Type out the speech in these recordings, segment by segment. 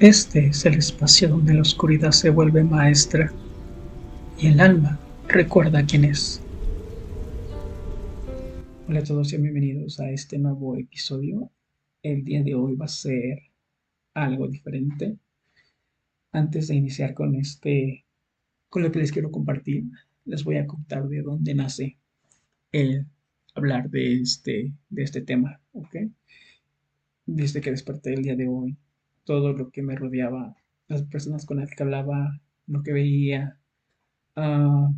Este es el espacio donde la oscuridad se vuelve maestra y el alma recuerda quién es. Hola a todos y bienvenidos a este nuevo episodio. El día de hoy va a ser algo diferente. Antes de iniciar con lo que les quiero compartir, les voy a contar de dónde nace el hablar de este tema, ¿ok? Desde que desperté el día de hoy, todo lo que me rodeaba, las personas con las que hablaba, lo que veía, ah,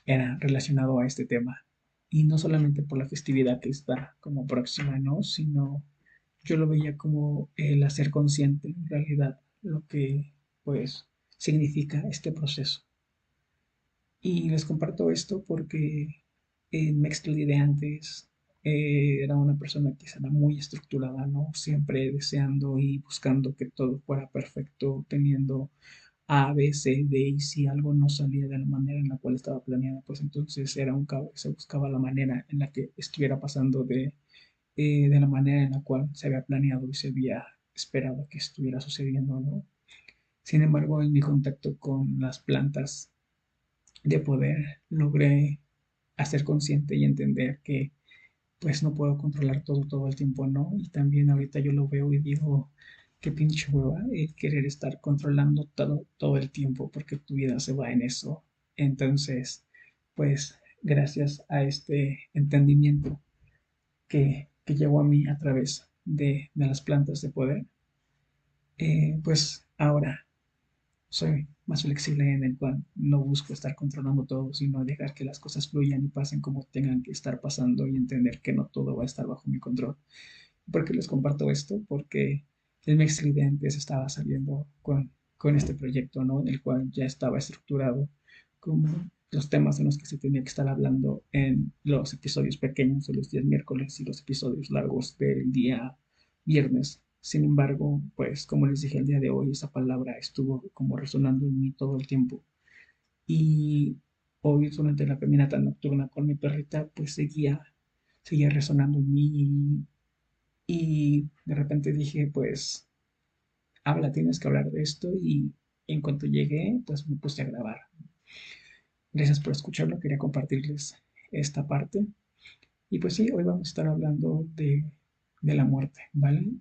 era relacionado a este tema. Y no solamente por la festividad que está como próxima, ¿no? Sino yo lo veía como el hacer consciente en realidad lo que pues significa este proceso. Y les comparto esto porque me excluí antes. Era una persona que era muy estructurada, ¿no? Siempre deseando y buscando que todo fuera perfecto, teniendo A, B, C, D, y si algo no salía de la manera en la cual estaba planeada, pues entonces era un caos, se buscaba la manera en la que estuviera pasando de la manera en la cual se había planeado y se había esperado que estuviera sucediendo, ¿no? Sin embargo, en mi contacto con las plantas de poder, logré hacer consciente y entender que pues no puedo controlar todo el tiempo, ¿no? Y también ahorita yo lo veo y digo, qué pinche hueva el querer estar controlando todo el tiempo porque tu vida se va en eso. Entonces, pues gracias a este entendimiento que llegó a mí a través de las plantas de poder, pues ahora soy más flexible en el cual no busco estar controlando todo, sino dejar que las cosas fluyan y pasen como tengan que estar pasando y entender que no todo va a estar bajo mi control. ¿Por qué les comparto esto? Porque el mes antes estaba saliendo con este proyecto, ¿no? En el cual ya estaba estructurado como los temas en los que se tenía que estar hablando en los episodios pequeños de los días miércoles y los episodios largos del día viernes. Sin embargo, pues como les dije el día de hoy, esa palabra estuvo como resonando en mí todo el tiempo. Y hoy durante la caminata nocturna con mi perrita, pues seguía resonando en mí y de repente dije, pues, habla, tienes que hablar de esto. Y en cuanto llegué, pues me puse a grabar. Gracias por escucharlo, quería compartirles esta parte. Y pues sí, hoy vamos a estar hablando de la muerte, ¿vale?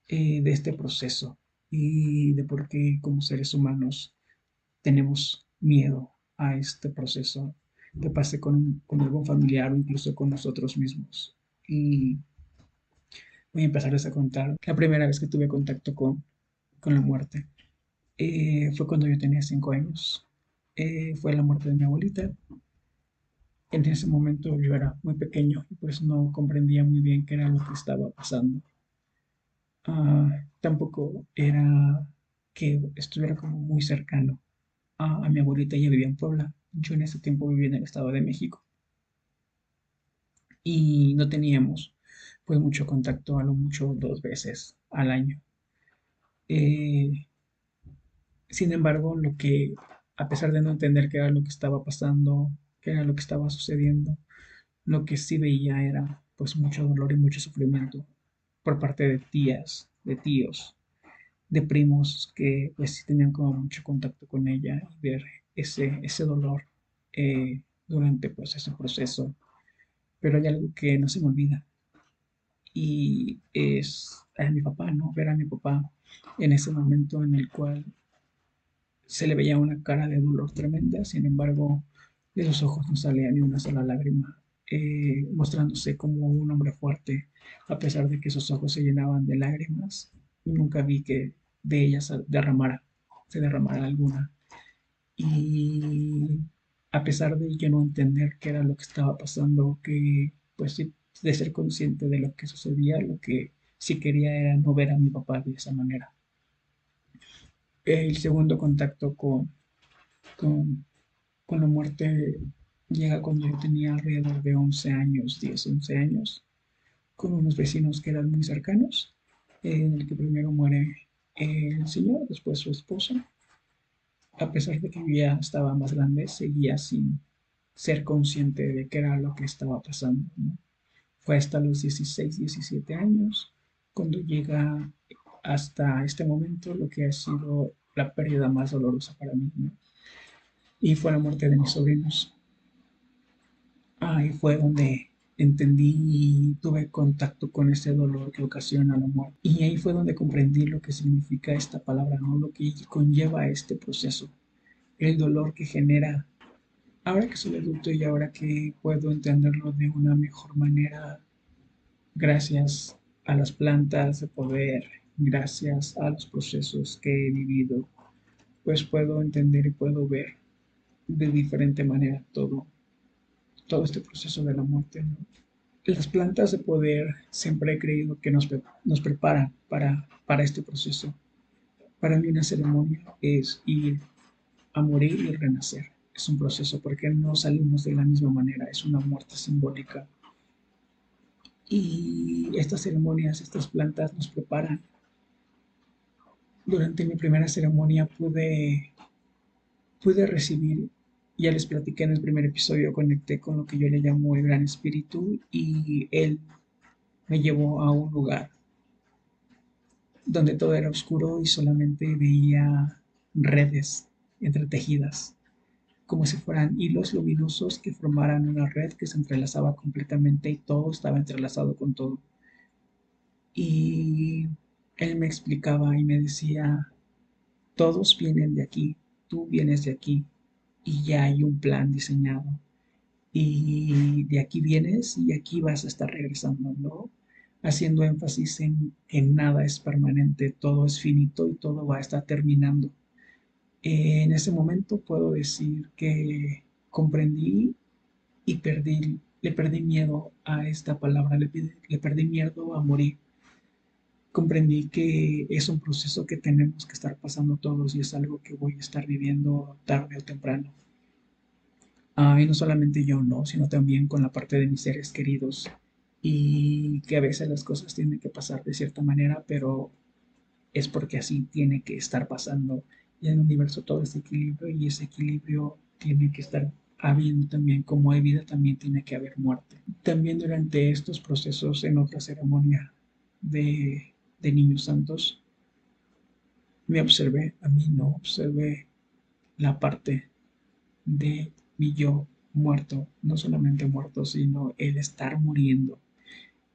De este proceso y de por qué como seres humanos tenemos miedo a este proceso que pase con algún familiar o incluso con nosotros mismos. Y voy a empezarles a contar la primera vez que tuve contacto con la muerte. Fue cuando yo tenía 5 años. Fue la muerte de mi abuelita. En ese momento yo era muy pequeño y pues no comprendía muy bien qué era lo que estaba pasando. Tampoco era que estuviera como muy cercano a mi abuelita. Ella vivía en Puebla. Yo en ese tiempo vivía en el Estado de México y no teníamos pues mucho contacto, a lo mucho 2 veces al año. Eh, Sin embargo, a pesar de no entender qué era lo que estaba pasando, qué era lo que estaba sucediendo, lo que sí veía era pues mucho dolor y mucho sufrimiento por parte de tías, de tíos, de primos que pues sí tenían como mucho contacto con ella y ver ese dolor durante pues ese proceso. Pero hay algo que no se me olvida y es a mi papá, ¿no? Ver a mi papá en ese momento en el cual se le veía una cara de dolor tremenda. Sin embargo, de sus ojos no salía ni una sola lágrima, mostrándose como un hombre fuerte, a pesar de que sus ojos se llenaban de lágrimas. Nunca vi que de ellas se derramara alguna. Y a pesar de yo no entender qué era lo que estaba pasando, que pues sí, de ser consciente de lo que sucedía, lo que sí quería era no ver a mi papá de esa manera. El segundo contacto con con la muerte llega cuando yo tenía alrededor de 11 años, 10, 11 años, con unos vecinos que eran muy cercanos, en el que primero muere el señor, después su esposa. A pesar de que yo ya estaba más grande, seguía sin ser consciente de qué era lo que estaba pasando, ¿no? Fue hasta los 16, 17 años cuando llega hasta este momento lo que ha sido la pérdida más dolorosa para mí, ¿no? Y fue la muerte de mis sobrinos. Ahí fue donde entendí y tuve contacto con ese dolor que ocasiona la muerte. Y ahí fue donde comprendí lo que significa esta palabra, ¿no? Lo que conlleva este proceso, el dolor que genera. Ahora que soy adulto y ahora que puedo entenderlo de una mejor manera, gracias a las plantas de poder, gracias a los procesos que he vivido, pues puedo entender y puedo ver de diferente manera todo este proceso de la muerte, ¿no? Las plantas de poder siempre he creído que nos preparan para este proceso. Para mí una ceremonia es ir a morir y renacer. Es un proceso porque no salimos de la misma manera, es una muerte simbólica. Y estas ceremonias, estas plantas nos preparan. Durante mi primera ceremonia pude recibir, ya les platiqué en el primer episodio, conecté con lo que yo le llamo el Gran Espíritu y él me llevó a un lugar donde todo era oscuro y solamente veía redes entretejidas, como si fueran hilos luminosos que formaran una red que se entrelazaba completamente y todo estaba entrelazado con todo. Y él me explicaba y me decía, todos vienen de aquí, tú vienes de aquí y ya hay un plan diseñado. Y de aquí vienes y aquí vas a estar regresando, ¿no? Haciendo énfasis en que nada es permanente, todo es finito y todo va a estar terminando. En ese momento puedo decir que comprendí y le perdí miedo a esta palabra, le perdí miedo a morir. Comprendí que es un proceso que tenemos que estar pasando todos y es algo que voy a estar viviendo tarde o temprano. Y no solamente yo, no, sino también con la parte de mis seres queridos. Y que a veces las cosas tienen que pasar de cierta manera, pero es porque así tiene que estar pasando. Y en el universo todo es equilibrio y ese equilibrio tiene que estar habiendo también. Como hay vida, también tiene que haber muerte. También durante estos procesos, en otra ceremonia de niños santos, me observé, a mí no observé la parte de mi yo muerto, no solamente muerto, sino el estar muriendo,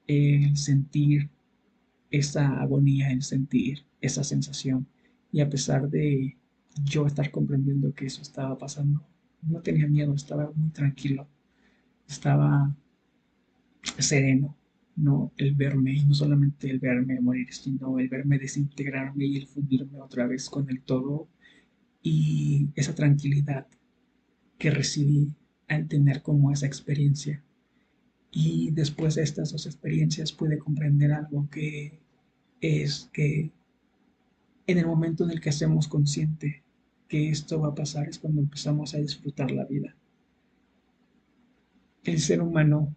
el sentir esa agonía, el sentir esa sensación. Y a pesar de yo estar comprendiendo que eso estaba pasando, no tenía miedo, estaba muy tranquilo, estaba sereno, ¿no? El verme, y no solamente el verme morir, sino el verme desintegrarme y el fundirme otra vez con el todo y esa tranquilidad que recibí al tener como esa experiencia. Y después de estas dos experiencias pude comprender algo que es que en el momento en el que hacemos consciente que esto va a pasar es cuando empezamos a disfrutar la vida. El ser humano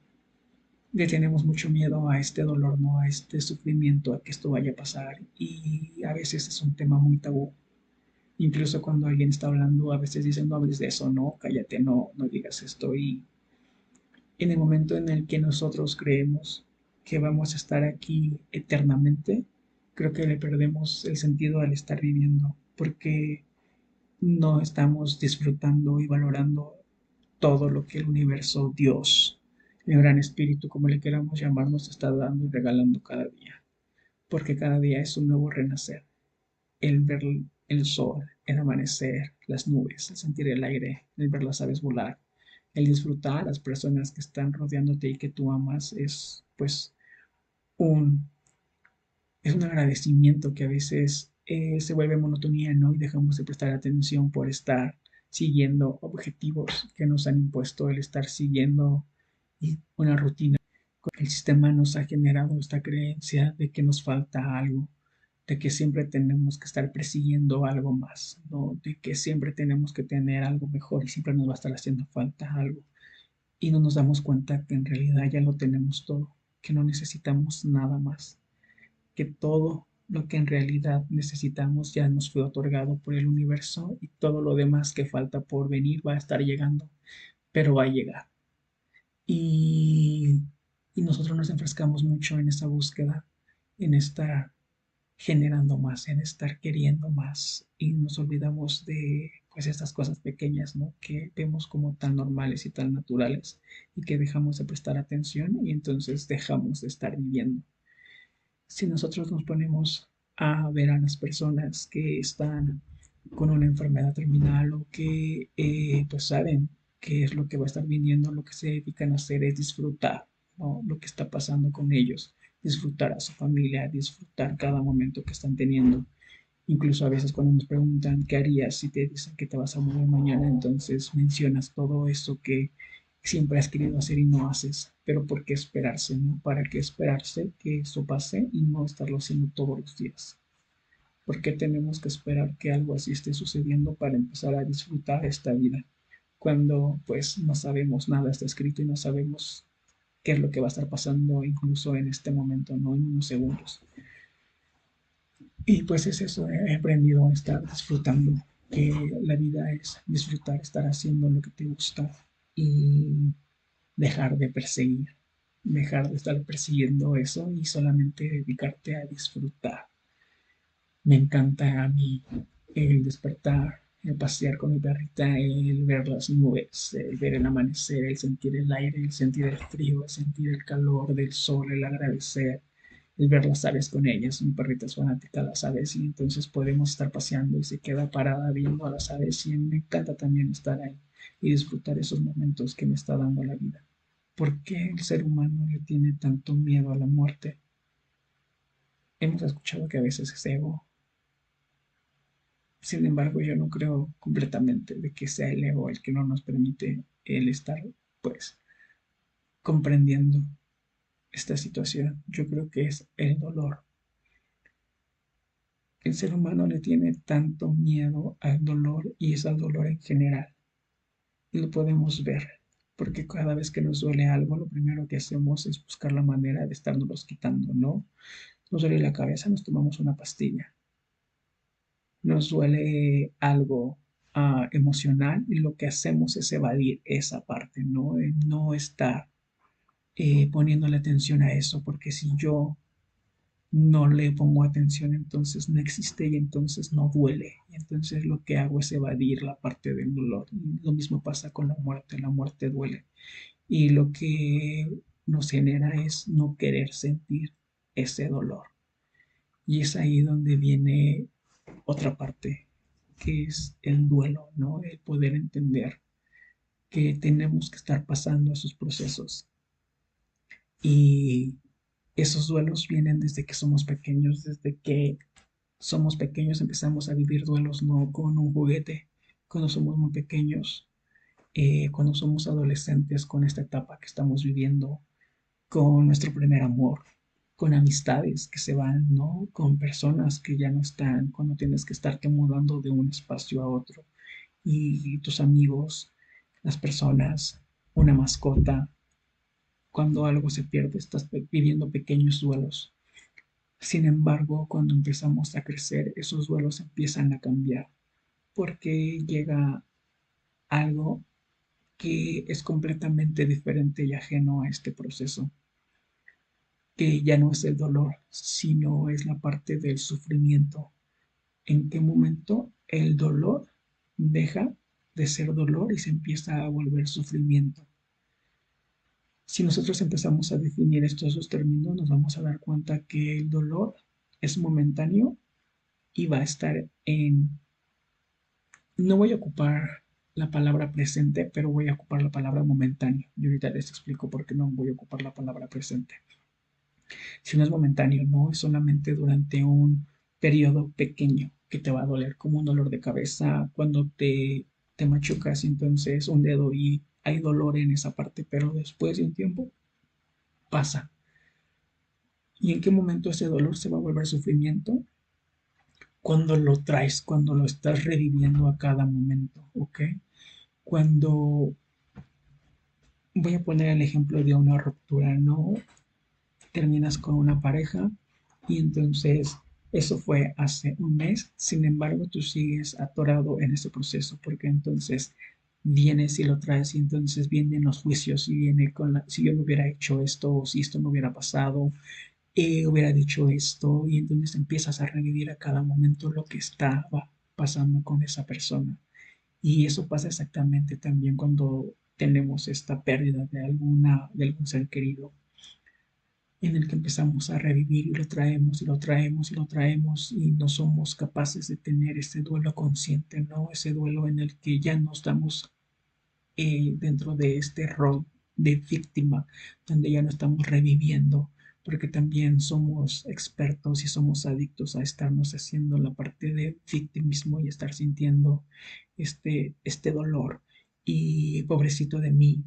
le tenemos mucho miedo a este dolor, ¿no? A este sufrimiento, a que esto vaya a pasar y a veces es un tema muy tabú. Incluso cuando alguien está hablando, a veces dicen, no hables de eso, no, cállate, no digas esto. Y en el momento en el que nosotros creemos que vamos a estar aquí eternamente, creo que le perdemos el sentido al estar viviendo, porque no estamos disfrutando y valorando todo lo que el universo, Dios, el gran espíritu, como le queramos llamar, nos está dando y regalando cada día, porque cada día es un nuevo renacer, el ver el sol, el amanecer, las nubes, el sentir el aire, el ver las aves volar, el disfrutar a las personas que están rodeándote y que tú amas es pues un, es un agradecimiento que a veces se vuelve monotonía, ¿no? Y dejamos de prestar atención por estar siguiendo objetivos que nos han impuesto, el estar siguiendo una rutina. El sistema nos ha generado esta creencia de que nos falta algo, de que siempre tenemos que estar persiguiendo algo más, ¿no? De que siempre tenemos que tener algo mejor y siempre nos va a estar haciendo falta algo. Y no nos damos cuenta que en realidad ya lo tenemos todo, que no necesitamos nada más, que todo lo que en realidad necesitamos ya nos fue otorgado por el universo y todo lo demás que falta por venir va a estar llegando, pero va a llegar. Y, y nosotros nos enfrescamos mucho en esta búsqueda, en esta generando más, en estar queriendo más y nos olvidamos de pues estas cosas pequeñas, ¿no? Que vemos como tan normales y tan naturales y que dejamos de prestar atención y entonces dejamos de estar viviendo. Si nosotros nos ponemos a ver a las personas que están con una enfermedad terminal o que pues saben qué es lo que va a estar viniendo, lo que se dedican a hacer es disfrutar, ¿no? Lo que está pasando con ellos, disfrutar a su familia, disfrutar cada momento que están teniendo. Incluso a veces cuando nos preguntan qué harías si te dicen que te vas a morir mañana, entonces mencionas todo eso que siempre has querido hacer y no haces. Pero ¿por qué esperarse, no? ¿Para qué esperarse que eso pase y no estarlo haciendo todos los días? ¿Por qué tenemos que esperar que algo así esté sucediendo para empezar a disfrutar esta vida? Cuando pues no sabemos nada, está escrito y no sabemos qué es lo que va a estar pasando incluso en este momento, no en unos segundos. Y pues es eso, he aprendido a estar disfrutando, que la vida es disfrutar, estar haciendo lo que te gusta y dejar de perseguir, dejar de estar persiguiendo eso y solamente dedicarte a disfrutar. Me encanta a mí el despertar, el pasear con mi perrita, el ver las nubes, el ver el amanecer, el sentir el aire, el sentir el frío, el sentir el calor del sol, el agradecer, el ver las aves con ellas. Mi perrita es fanática de las aves y entonces podemos estar paseando y se queda parada viendo a las aves y me encanta también estar ahí y disfrutar esos momentos que me está dando la vida. ¿Por qué el ser humano le tiene tanto miedo a la muerte? Hemos escuchado que a veces es ego. Sin embargo, yo no creo completamente de que sea el ego el que no nos permite el estar, pues, comprendiendo esta situación. Yo creo que es el dolor. El ser humano le tiene tanto miedo al dolor y es al dolor en general. Y lo podemos ver, porque cada vez que nos duele algo, lo primero que hacemos es buscar la manera de estarnos quitando, ¿no? Nos duele la cabeza, nos tomamos una pastilla. Nos duele algo emocional y lo que hacemos es evadir esa parte, ¿no? No estar poniéndole atención a eso, porque si yo no le pongo atención, entonces no existe y entonces no duele. Y entonces lo que hago es evadir la parte del dolor. Y lo mismo pasa con la muerte duele. Y lo que nos genera es no querer sentir ese dolor. Y es ahí donde viene otra parte, que es el duelo, ¿no? El poder entender que tenemos que estar pasando esos procesos. Y esos duelos vienen desde que somos pequeños, desde que somos pequeños empezamos a vivir duelos no con un juguete, cuando somos muy pequeños, cuando somos adolescentes, con esta etapa que estamos viviendo, con nuestro primer amor, con amistades que se van, ¿no? Con personas que ya no están, cuando tienes que estarte mudando de un espacio a otro y tus amigos, las personas, una mascota, cuando algo se pierde, estás viviendo pequeños duelos. Sin embargo, cuando empezamos a crecer, esos duelos empiezan a cambiar porque llega algo que es completamente diferente y ajeno a este proceso, que ya no es el dolor, sino es la parte del sufrimiento. ¿En qué momento el dolor deja de ser dolor y se empieza a volver sufrimiento? Si nosotros empezamos a definir estos dos términos, nos vamos a dar cuenta que el dolor es momentáneo y va a estar en... No voy a ocupar la palabra presente, pero voy a ocupar la palabra momentáneo. Y ahorita les explico por qué no voy a ocupar la palabra presente. Si no es momentáneo, no es solamente durante un periodo pequeño que te va a doler, como un dolor de cabeza cuando te machucas entonces un dedo y hay dolor en esa parte, pero después de un tiempo pasa. ¿Y en qué momento ese dolor se va a volver sufrimiento? Cuando lo traes, cuando lo estás reviviendo a cada momento, ¿ok? Cuando voy a poner el ejemplo de una ruptura, ¿no? Terminas con una pareja y entonces eso fue hace un mes, sin embargo tú sigues atorado en ese proceso porque entonces vienes y lo traes y entonces vienen los juicios y viene con si yo no hubiera hecho esto o si esto no hubiera pasado hubiera dicho esto y entonces empiezas a revivir a cada momento lo que estaba pasando con esa persona. Y eso pasa exactamente también cuando tenemos esta pérdida de algún ser querido, en el que empezamos a revivir y lo traemos y lo traemos y lo traemos y no somos capaces de tener ese duelo consciente, ¿no? Ese duelo en el que ya no estamos dentro de este rol de víctima, donde ya no estamos reviviendo, porque también somos expertos y somos adictos a estarnos haciendo la parte de victimismo y estar sintiendo este dolor. Y pobrecito de mí.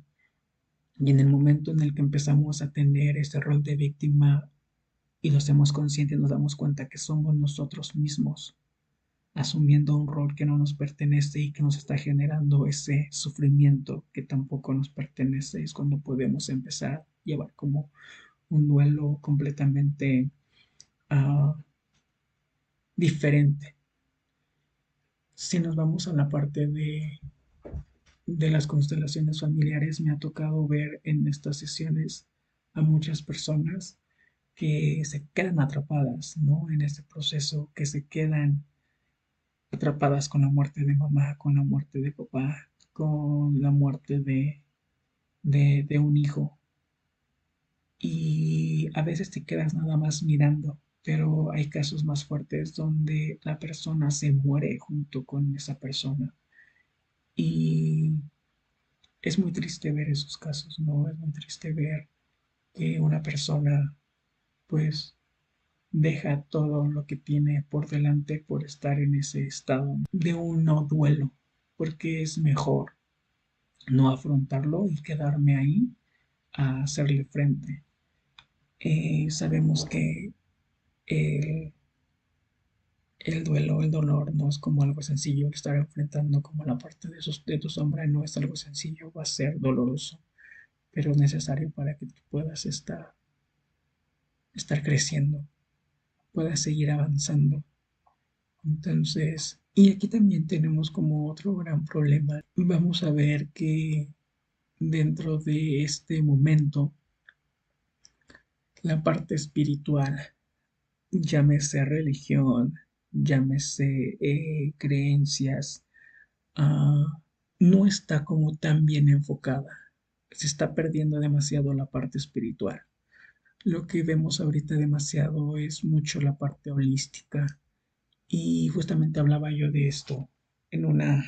Y en el momento en el que empezamos a tener este rol de víctima y lo hacemos conscientes, nos damos cuenta que somos nosotros mismos asumiendo un rol que no nos pertenece y que nos está generando ese sufrimiento que tampoco nos pertenece. Es cuando podemos empezar a llevar como un duelo completamente uh, diferente. Si nos vamos a la parte de las constelaciones familiares, me ha tocado ver en estas sesiones a muchas personas que se quedan atrapadas, ¿no? En este proceso, que se quedan atrapadas con la muerte de mamá, con la muerte de papá, con la muerte de un hijo. Y a veces te quedas nada más mirando, pero hay casos más fuertes donde la persona se muere junto con esa persona. Y es muy triste ver esos casos, ¿no? Es muy triste ver que una persona, pues, deja todo lo que tiene por delante por estar en ese estado de un no duelo, porque es mejor no afrontarlo y quedarme ahí a hacerle frente. Sabemos que el, el duelo, el dolor no es como algo sencillo, estar enfrentando como la parte de tu sombra no es algo sencillo, va a ser doloroso, pero es necesario para que tú puedas estar creciendo, puedas seguir avanzando. Entonces, y aquí también tenemos como otro gran problema. Vamos a ver que dentro de este momento, la parte espiritual, llámese religión, llámese creencias, ah, no está como tan bien enfocada. Se está perdiendo demasiado la parte espiritual. Lo que vemos ahorita demasiado es mucho la parte holística. Y justamente hablaba yo de esto en una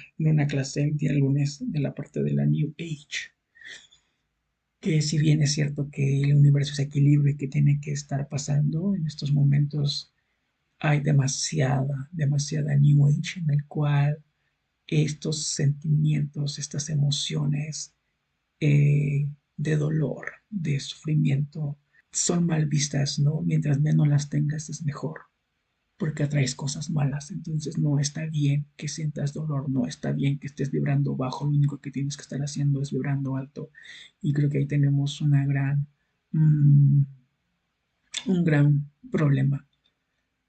clase el día lunes de la parte de la New Age, que si bien es cierto que el universo es equilibrio y que tiene que estar pasando, en estos momentos hay demasiada New Age en el cual estos sentimientos, estas emociones de dolor, de sufrimiento, son mal vistas, ¿no? Mientras menos las tengas es mejor, porque atraes cosas malas. Entonces no está bien que sientas dolor, no está bien que estés vibrando bajo, lo único que tienes que estar haciendo es vibrando alto. Y creo que ahí tenemos un gran problema,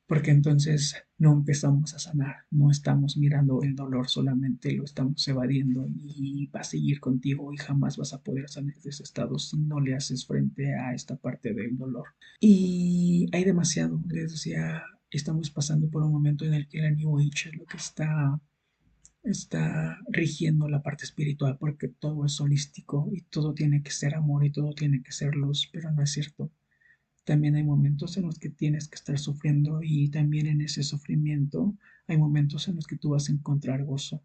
porque entonces no empezamos a sanar, no estamos mirando el dolor, solamente lo estamos evadiendo y va a seguir contigo y jamás vas a poder salir de ese estado si no le haces frente a esta parte del dolor. Y hay demasiado, les decía, estamos pasando por un momento en el que la New Age es lo que está rigiendo la parte espiritual, porque todo es holístico y todo tiene que ser amor y todo tiene que ser luz, pero no es cierto. También hay momentos en los que tienes que estar sufriendo y también en ese sufrimiento hay momentos en los que tú vas a encontrar gozo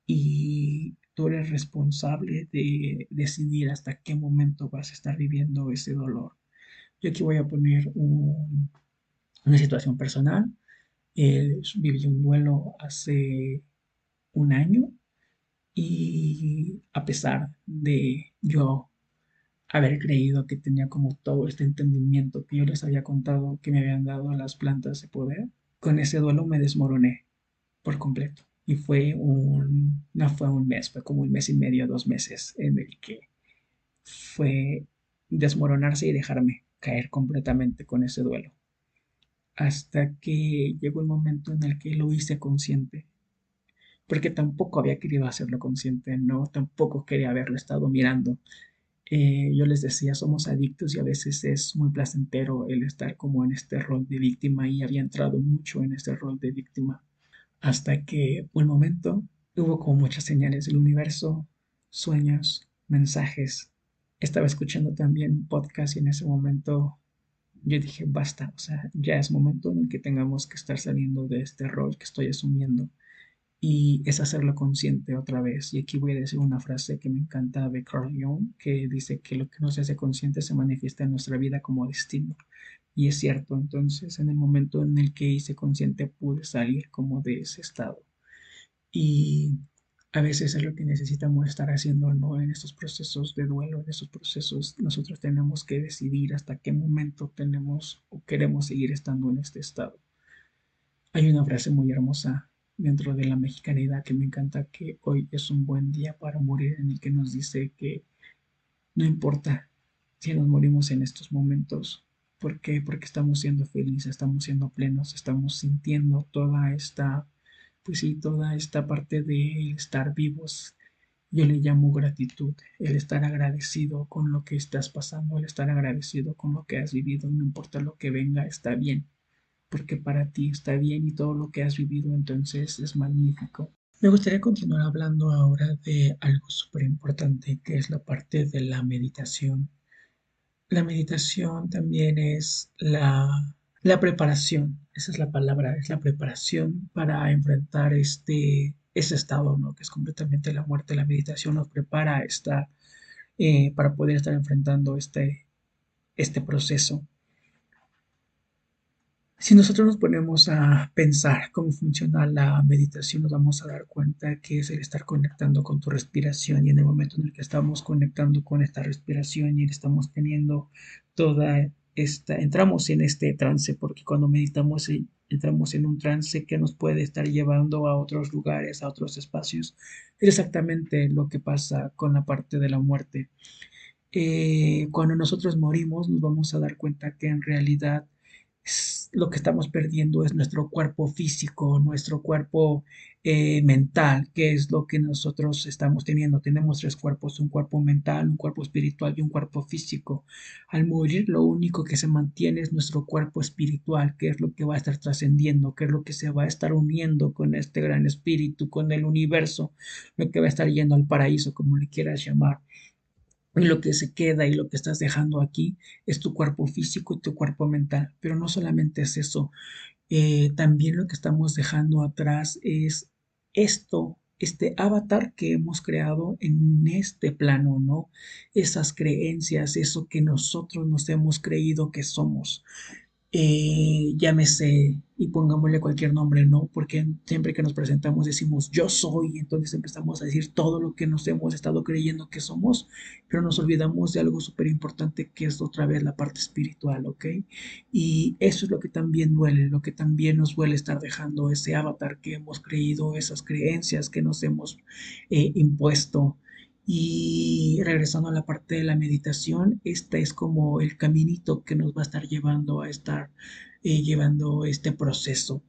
y tú eres responsable de decidir hasta qué momento vas a estar viviendo ese dolor. Yo aquí voy a poner una situación personal. Viví un duelo hace un año y a pesar de yo haber creído que tenía como todo este entendimiento que yo les había contado que me habían dado las plantas de poder, con ese duelo me desmoroné por completo. Y no fue un mes, fue como un mes y medio, 2 meses en el que fue desmoronarse y dejarme caer completamente con ese duelo. Hasta que llegó el momento en el que lo hice consciente, porque tampoco había querido hacerlo consciente, no, tampoco quería haberlo estado mirando. Yo les decía, somos adictos y a veces es muy placentero el estar como en este rol de víctima y había entrado mucho en este rol de víctima hasta que un momento hubo como muchas señales del universo, sueños, mensajes. Estaba escuchando también un podcast y en ese momento yo dije, basta, o sea, ya es momento en el que tengamos que estar saliendo de este rol que estoy asumiendo y es hacerlo consciente otra vez. Y aquí voy a decir una frase que me encanta de Carl Jung, que dice que lo que no se hace consciente se manifiesta en nuestra vida como destino. Y es cierto, entonces en el momento en el que hice consciente pude salir como de ese estado. Y a veces es lo que necesitamos estar haciendo, ¿no? En estos procesos de duelo, en estos procesos, nosotros tenemos que decidir hasta qué momento tenemos o queremos seguir estando en este estado. Hay una frase muy hermosa dentro de la mexicanidad que me encanta, que hoy es un buen día para morir, en el que nos dice que no importa si nos morimos en estos momentos. ¿Por qué? Porque estamos siendo felices, estamos siendo plenos, estamos sintiendo toda esta, pues sí, toda esta parte de estar vivos. Yo le llamo gratitud, el estar agradecido con lo que estás pasando, el estar agradecido con lo que has vivido, no importa lo que venga, está bien porque para ti está bien y todo lo que has vivido entonces es magnífico. Me gustaría continuar hablando ahora de algo súper importante que es la parte de la meditación. La meditación también es la preparación, esa es la palabra, es la preparación para enfrentar ese estado, ¿no? Que es completamente la muerte. La meditación nos prepara a estar, para poder estar enfrentando este proceso. Si nosotros nos ponemos a pensar cómo funciona la meditación, nos vamos a dar cuenta que es el estar conectando con tu respiración y en el momento en el que estamos conectando con esta respiración y estamos teniendo toda entramos en este trance, porque cuando meditamos entramos en un trance que nos puede estar llevando a otros lugares, a otros espacios. Es exactamente lo que pasa con la parte de la muerte. Cuando nosotros morimos, nos vamos a dar cuenta que en realidad lo que estamos perdiendo es nuestro cuerpo físico, nuestro cuerpo mental, que es lo que nosotros estamos teniendo. Tenemos tres cuerpos, un cuerpo mental, un cuerpo espiritual y un cuerpo físico. Al morir, lo único que se mantiene es nuestro cuerpo espiritual, que es lo que va a estar trascendiendo, que es lo que se va a estar uniendo con este gran espíritu, con el universo, lo que va a estar yendo al paraíso, como le quieras llamar. Y lo que se queda y lo que estás dejando aquí es tu cuerpo físico y tu cuerpo mental. Pero no solamente es eso, también lo que estamos dejando atrás es este avatar que hemos creado en este plano, ¿no? Esas creencias, eso que nosotros nos hemos creído que somos, llámese y pongámosle cualquier nombre, ¿no? Porque siempre que nos presentamos decimos yo soy, y entonces empezamos a decir todo lo que nos hemos estado creyendo que somos, pero nos olvidamos de algo súper importante que es otra vez la parte espiritual, ¿ok? Y eso es lo que también duele, lo que también nos duele estar dejando ese avatar que hemos creído, esas creencias que nos hemos impuesto. Y regresando a la parte de la meditación, este es como el caminito que nos va a estar llevando a estar llevando este proceso.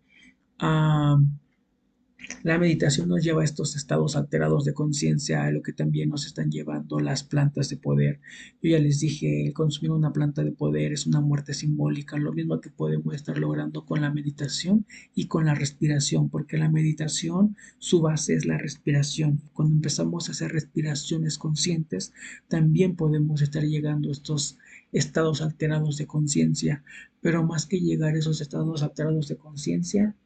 Ah, la meditación nos lleva a estos estados alterados de conciencia, a lo que también nos están llevando las plantas de poder. Yo ya les dije, el consumir una planta de poder es una muerte simbólica, lo mismo que podemos estar logrando con la meditación y con la respiración, porque la meditación, su base es la respiración. Cuando empezamos a hacer respiraciones conscientes, también podemos estar llegando a estos estados alterados de conciencia, pero más que llegar a esos estados alterados de conciencia,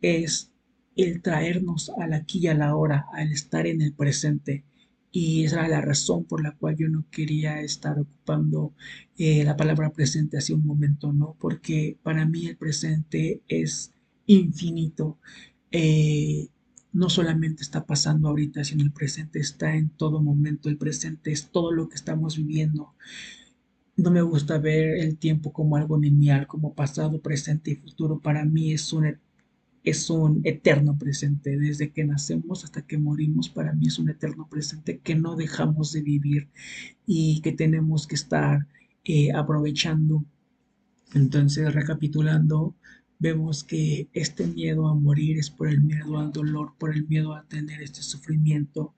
es el traernos al aquí y a la hora, al estar en el presente. Y esa era la razón por la cual yo no quería estar ocupando la palabra presente hace un momento, ¿no? Porque para mí el presente es infinito. Eh, no solamente está pasando ahorita, sino el presente está en todo momento. El presente es todo lo que estamos viviendo. No me gusta ver el tiempo como algo lineal, como pasado, presente y futuro. Para mí es un eterno presente, desde que nacemos hasta que morimos, para mí es un eterno presente que no dejamos de vivir y que tenemos que estar aprovechando. Entonces, recapitulando, vemos que este miedo a morir es por el miedo al dolor, por el miedo a tener este sufrimiento.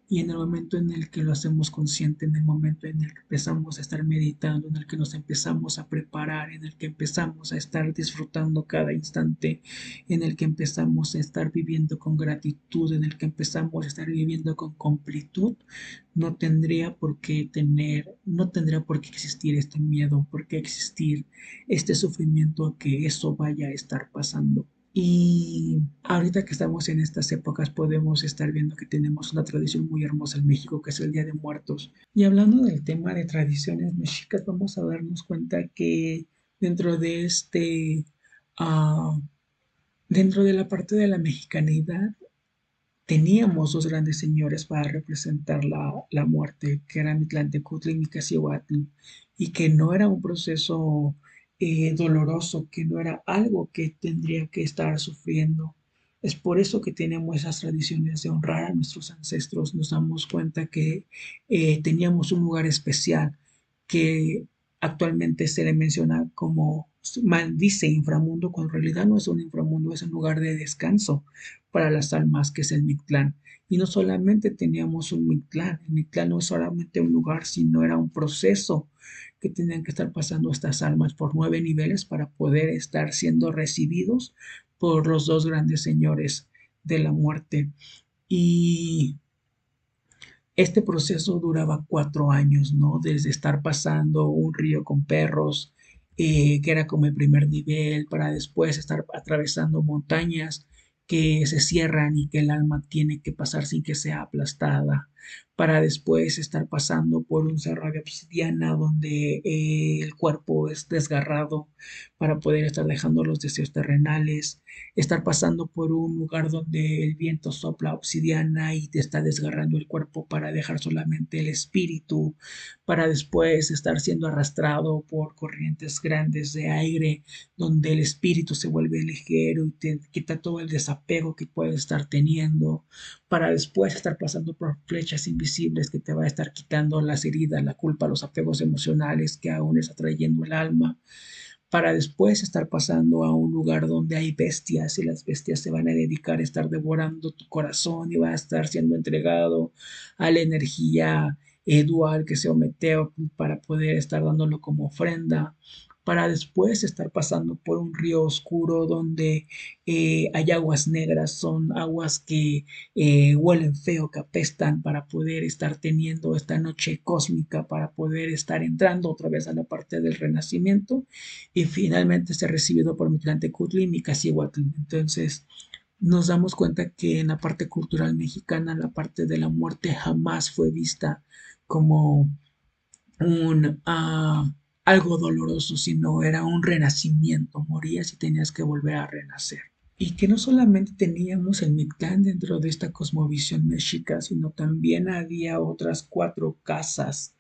Y en el momento en el que lo hacemos consciente, en el momento en el que empezamos a estar meditando, en el que nos empezamos a preparar, en el que empezamos a estar disfrutando cada instante, en el que empezamos a estar viviendo con gratitud, en el que empezamos a estar viviendo con completud, no tendría por qué existir este miedo, por qué existir este sufrimiento a que eso vaya a estar pasando. Y ahorita que estamos en estas épocas podemos estar viendo que tenemos una tradición muy hermosa en México, que es el Día de Muertos. Y hablando del tema de tradiciones mexicas, vamos a darnos cuenta que dentro de ah, dentro de la parte de la mexicanidad, teníamos dos grandes señores para representar la muerte, que eran Mitlantecutli y Micacihuatl, y que no era un proceso doloroso, que no era algo que tendría que estar sufriendo. Es por eso que tenemos esas tradiciones de honrar a nuestros ancestros. Nos damos cuenta que teníamos un lugar especial que actualmente se le menciona como maldice inframundo, cuando en realidad no es un inframundo, es un lugar de descanso para las almas, que es el Mictlán. Y no solamente teníamos un Mictlán, el Mictlán no es solamente un lugar, sino era un proceso que tenían que estar pasando estas almas por 9 niveles para poder estar siendo recibidos por los dos grandes señores de la muerte. Y este proceso duraba 4 años, ¿no? Desde estar pasando un río con perros, que era como el primer nivel, para después estar atravesando montañas que se cierran y que el alma tiene que pasar sin que sea aplastada, para después estar pasando por un cerro de obsidiana donde el cuerpo es desgarrado para poder estar dejando los deseos terrenales, estar pasando por un lugar donde el viento sopla obsidiana y te está desgarrando el cuerpo para dejar solamente el espíritu, para después estar siendo arrastrado por corrientes grandes de aire, donde el espíritu se vuelve ligero y te quita todo el desapego que puedes estar teniendo, para después estar pasando por flechas invisibles que te va a estar quitando las heridas, la culpa, los apegos emocionales que aún está trayendo el alma, para después estar pasando a un lugar donde hay bestias y las bestias se van a dedicar a estar devorando tu corazón y va a estar siendo entregado a la energía dual que sea Ometeo para poder estar dándolo como ofrenda, para después estar pasando por un río oscuro donde hay aguas negras, son aguas que huelen feo, que apestan, para poder estar teniendo esta noche cósmica, para poder estar entrando otra vez a la parte del renacimiento y finalmente ser recibido por Mitlantecutli y Micacihuatl. Entonces, nos damos cuenta que en la parte cultural mexicana, la parte de la muerte jamás fue vista como algo doloroso, sino era un renacimiento. Morías y tenías que volver a renacer. Y que no solamente teníamos el Mictlán dentro de esta cosmovisión mexica, sino también había otras 4 casas,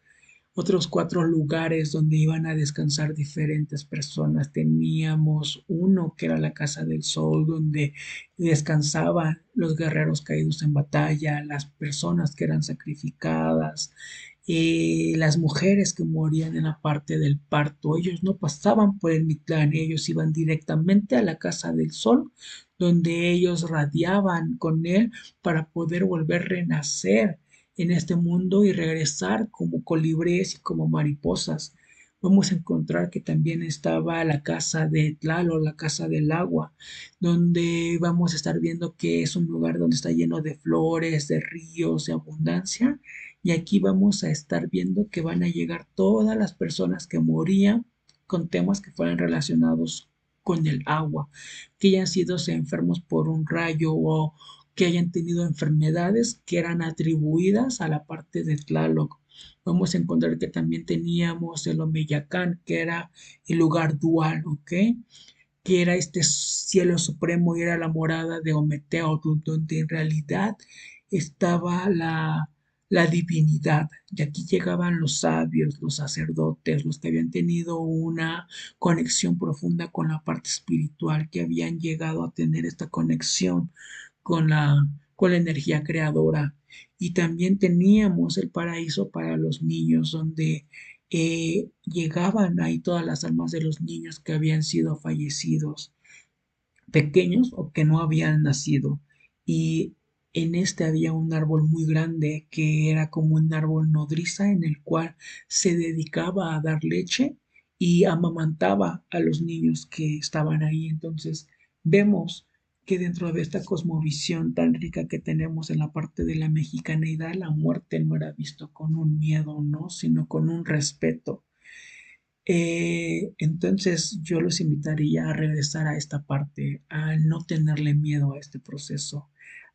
otros 4 lugares donde iban a descansar diferentes personas. Teníamos uno que era la Casa del Sol, donde descansaban los guerreros caídos en batalla, las personas que eran sacrificadas, las mujeres que morían en la parte del parto. Ellos no pasaban por el Mictlán, ellos iban directamente a la Casa del Sol, donde ellos radiaban con él para poder volver a renacer en este mundo y regresar como colibríes y como mariposas. Vamos a encontrar que también estaba la casa de Tlalo, la casa del agua, donde vamos a estar viendo que es un lugar donde está lleno de flores, de ríos, de abundancia. Y aquí vamos a estar viendo que van a llegar todas las personas que morían con temas que fueran relacionados con el agua, que hayan sido enfermos por un rayo o que hayan tenido enfermedades que eran atribuidas a la parte de Tlaloc. Vamos a encontrar que también teníamos el Omeyacán, que era el lugar dual, ¿ok? Que era este cielo supremo y era la morada de Ometeotl, donde en realidad estaba la divinidad. Y aquí llegaban los sabios, los sacerdotes, los que habían tenido una conexión profunda con la parte espiritual, que habían llegado a tener esta conexión con la energía creadora. Y también teníamos el paraíso para los niños, donde llegaban ahí todas las almas de los niños que habían sido fallecidos, pequeños o que no habían nacido. Y En este había un árbol muy grande que era como un árbol nodriza en el cual se dedicaba a dar leche y amamantaba a los niños que estaban ahí. Entonces vemos que dentro de esta cosmovisión tan rica que tenemos en la parte de la mexicaneidad, la muerte no era visto con un miedo, ¿no? Sino con un respeto. Entonces yo los invitaría a regresar a esta parte, a no tenerle miedo a este proceso,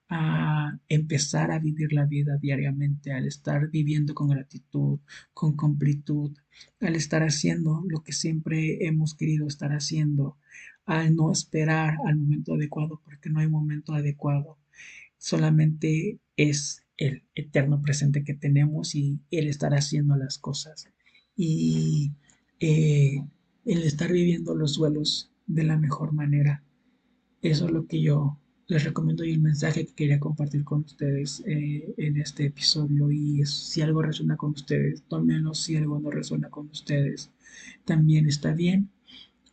a empezar a vivir la vida diariamente, al estar viviendo con gratitud, con completud, al estar haciendo lo que siempre hemos querido estar haciendo, al no esperar al momento adecuado, porque no hay momento adecuado, solamente es el eterno presente que tenemos y el estar haciendo las cosas. Y eh, el estar viviendo los duelos de la mejor manera. Eso es lo que yo les recomiendo y el mensaje que quería compartir con ustedes en este episodio. Y si algo resuena con ustedes, tómenlo. Si algo no resuena con ustedes, también está bien.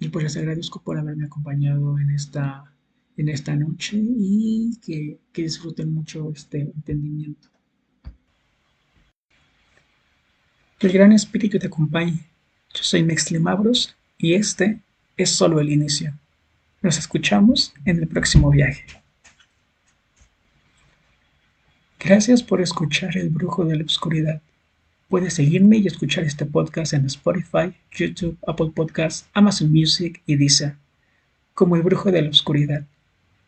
Y pues les agradezco por haberme acompañado en esta noche y que disfruten mucho este entendimiento. Que el gran espíritu te acompañe. Yo soy Mextle Mavros y este es solo el inicio. Nos escuchamos en el próximo viaje. Gracias por escuchar El Brujo de la Oscuridad. Puedes seguirme y escuchar este podcast en Spotify, YouTube, Apple Podcasts, Amazon Music y Deezer, como El Brujo de la Oscuridad.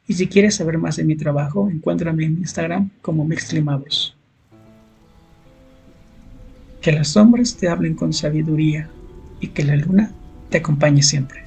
Y si quieres saber más de mi trabajo, encuéntrame en Instagram como Mextlimabros. Que las sombras te hablen con sabiduría y que la luna te acompañe siempre.